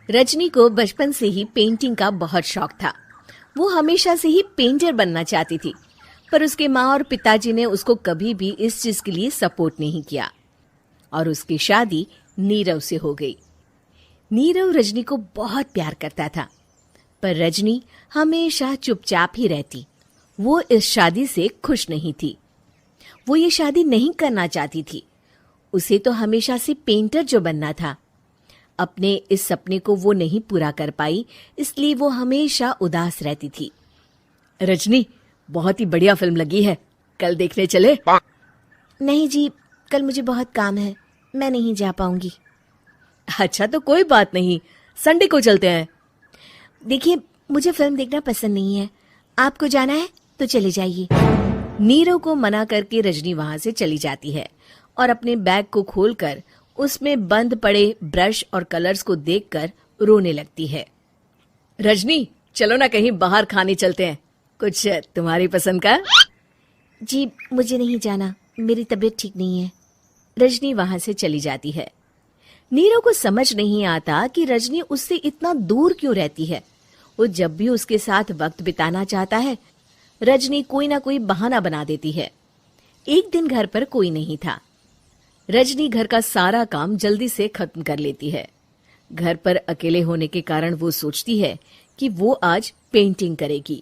रजनी को बचपन से ही पेंटिंग का बहुत शौक था। वो हमेशा से ही पेंटर बनना चाहती थी, पर उसके माँ और पिताजी ने उसको कभी भी इस चीज के लिए सपोर्ट नहीं किया और उसकी शादी नीरव से हो गई। नीरव रजनी को बहुत प्यार करता था, पर रजनी हमेशा चुपचाप ही रहती। वो इस शादी से खुश नहीं थी। वो ये शादी नहीं करना चाहती थी। उसे तो हमेशा से पेंटर जो बनना था। अपने इस सपने को वो नहीं पूरा कर पाई, इसलिए वो हमेशा उदास रहती थी। रजनी, बहुत ही बढ़िया फिल्म लगी है, कल देखने चले? नहीं जी, कल मुझे बहुत काम है, मैं नहीं जा पाऊंगी। अच्छा तो कोई बात नहीं, संडे को चलते हैं। देखिए, मुझे फिल्म देखना पसंद नहीं है। आपको जाना है तो चले जाइए। नीरव को मना करके रजनी वहां से चली जाती है और अपने बैग को खोलकर उसमें बंद पड़े ब्रश और कलर्स को देखकर रोने लगती है। रजनी, चलो ना कहीं बाहर खाने चलते हैं, कुछ तुम्हारी पसंद का। जी, मुझे नहीं जाना, मेरी तबीयत ठीक नहीं है। रजनी वहां से चली जाती है। नीरव को समझ नहीं आता कि रजनी उससे इतना दूर क्यों रहती है। वो जब भी उसके साथ वक्त बिताना चाहता है, रजनी कोई ना कोई बहाना बना देती है। एक दिन घर पर कोई नहीं था। रजनी घर का सारा काम जल्दी से खत्म कर लेती है। घर पर अकेले होने के कारण वो सोचती है कि वो आज पेंटिंग करेगी।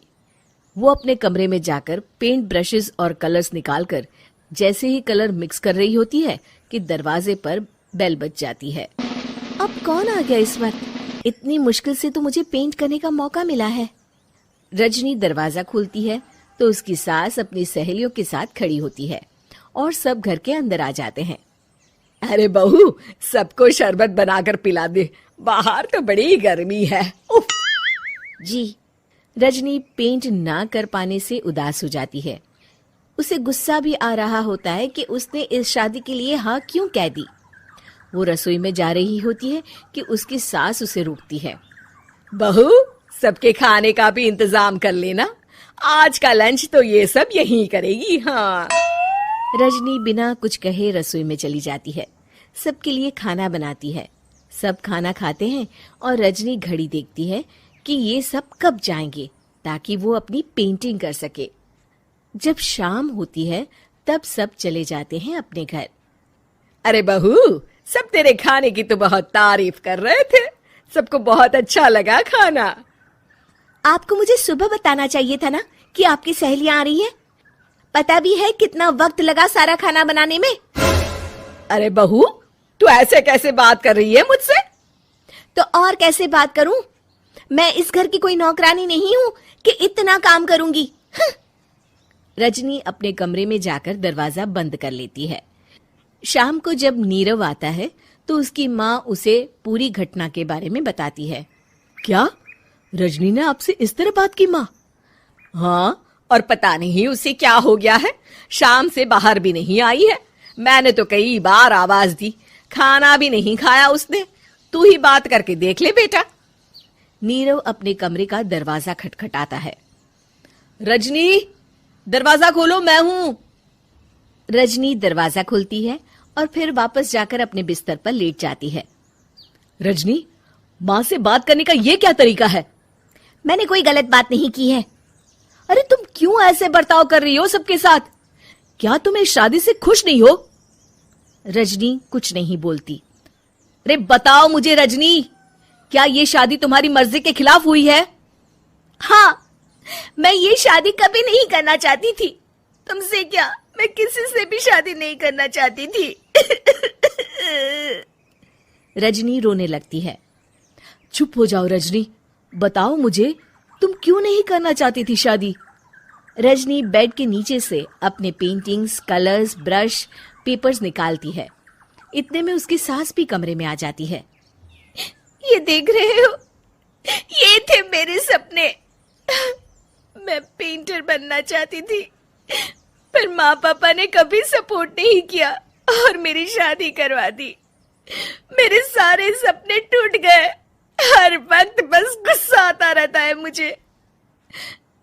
वो अपने कमरे में जाकर पेंट ब्रशेस और कलर्स निकालकर जैसे ही कलर मिक्स कर रही होती है कि दरवाजे पर बेल बज जाती है। अब कौन आ गया इस वक्त? इतनी मुश्किल से तो मुझे पेंट करने का मौका मिला है। रजनी दरवाजा खोलती है तो उसकी सास अपनी सहेलियों के साथ खड़ी होती है और सब घर के अंदर आ जाते हैं। अरे बहू, सबको शरबत बनाकर पिला दे, बाहर तो बड़ी गर्मी है। उफ। जी। रजनी पेंट ना कर पाने से उदास हो जाती है। उसे गुस्सा भी आ रहा होता है कि उसने इस शादी के लिए हाँ क्यों कह दी। वो रसोई में जा रही होती है कि उसकी सास उसे रोकती है। बहू, सबके खाने का भी इंतजाम कर लेना, आज का लंच तो ये सब यहीं करेगी। हाँ। रजनी बिना कुछ कहे रसोई में चली जाती है। सबके लिए खाना बनाती है। सब खाना खाते हैं और रजनी घड़ी देखती है कि ये सब कब जाएंगे ताकि वो अपनी पेंटिंग कर सके। जब शाम होती है तब सब चले जाते हैं अपने घर। अरे बहू, सब तेरे खाने की तो बहुत तारीफ कर रहे थे, सबको बहुत अच्छा लगा खाना। आपको मुझे सुबह बताना चाहिए था ना कि आपकी सहेलियां आ रही हैं। पता भी है कितना वक्त लगा सारा खाना बनाने में। अरे बहू, तू ऐसे कैसे बात कर रही है मुझसे? तो और कैसे बात करूं? मैं इस घर की कोई नौकरानी नहीं हूं कि इतना काम करूंगी। रजनी अपने कमरे में जाकर दरवाजा बंद कर लेती है। शाम को जब नीरव आता है तो उसकी माँ उसे पूरी घटना के बारे में बताती है। क्या रजनी ने आपसे इस तरह बात की माँ? हाँ, और पता नहीं उसे क्या हो गया है, शाम से बाहर भी नहीं आई है। मैंने तो कई बार आवाज दी, खाना भी नहीं खाया उसने। तू ही बात करके देख ले बेटा। नीरव अपने कमरे का दरवाजा खटखटाता है। रजनी, दरवाजा खोलो, मैं हूं। रजनी दरवाजा खोलती है और फिर वापस जाकर अपने बिस्तर पर लेट जाती है। रजनी, माँ से बात करने का ये क्या तरीका है? मैंने कोई गलत बात नहीं की है। अरे तुम क्यों ऐसे बर्ताव कर रही हो सबके साथ? क्या तुम इस शादी से खुश नहीं हो? रजनी कुछ नहीं बोलती। अरे बताओ मुझे रजनी, क्या ये शादी तुम्हारी मर्जी के खिलाफ हुई है? हाँ, मैं ये शादी कभी नहीं करना चाहती थी। तुमसे क्या, मैं किसी से भी शादी नहीं करना चाहती थी। रजनी रोने लगती है। चुप हो जाओ रजनी, बताओ मुझे, तुम क्यों नहीं करना चाहती थी शादी? रजनी बेड के नीचे से अपने पेंटिंग्स, कलर्स, ब्रश, पेपर्स निकालती है। इतने में उसकी सास भी कमरे में आ जाती है। ये देख रहे हो, ये थे मेरे सपने। मैं पेंटर बनना चाहती थी, पर माँ पापा ने कभी सपोर्ट नहीं किया और मेरी शादी करवा दी। मेरे सारे सपने टूट गए। हर वक्त बस गुस्सा आता रहता है मुझे।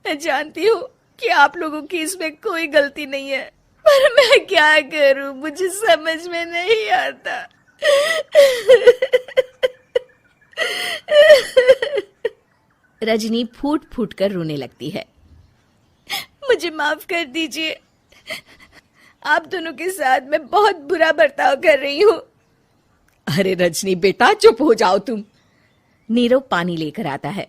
मैं जानती हूँ कि आप लोगों की इसमें कोई गलती नहीं है, पर मैं क्या करूं, मुझे समझ में नहीं आता। रजनी फूट फूट कर रोने लगती है। मुझे माफ कर दीजिए, आप दोनों के साथ मैं बहुत बुरा बर्ताव कर रही हूँ। अरे रजनी बेटा, चुप हो जाओ तुम। नीरव पानी लेकर आता है।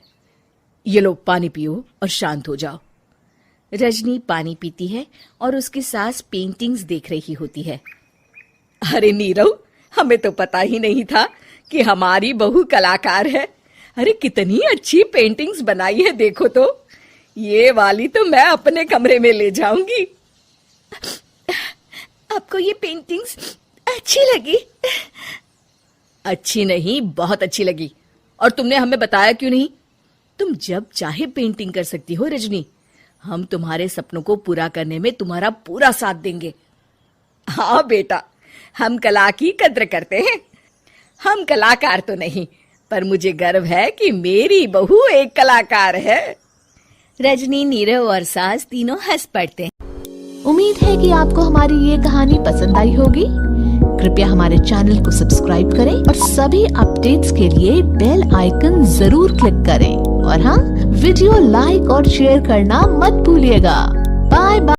ये लो पानी पियो और शांत हो जाओ। रजनी पानी पीती है और उसकी सास पेंटिंग्स देख रही होती है। अरे नीरव, हमें तो पता ही नहीं था कि हमारी बहू कलाकार है। अरे कितनी अच्छी पेंटिंग्स बनाई है, देखो तो। ये वाली तो मैं अपने कमरे में ले जाऊंगी। आपको ये पेंटिंग्स अच्छी लगी? अच्छी नहीं, बहुत अच्छी लगी। और तुमने हमें बताया क्यों नहीं? तुम जब चाहे पेंटिंग कर सकती हो रजनी। हम तुम्हारे सपनों को पूरा करने में तुम्हारा पूरा साथ देंगे। हाँ बेटा, हम कला की कद्र करते हैं। हम कलाकार तो नहीं, पर मुझे गर्व है कि मेरी बहू एक कलाकार है। रजनी, नीरव और सास तीनों हंस पड़ते हैं। उम्मीद है कि आपको हमारी ये कहानी पसंद आई होगी। कृपया हमारे चैनल को सब्सक्राइब करें और सभी अपडेट्स के लिए बेल आइकन जरूर क्लिक करें। और हाँ, वीडियो लाइक और शेयर करना मत भूलिएगा।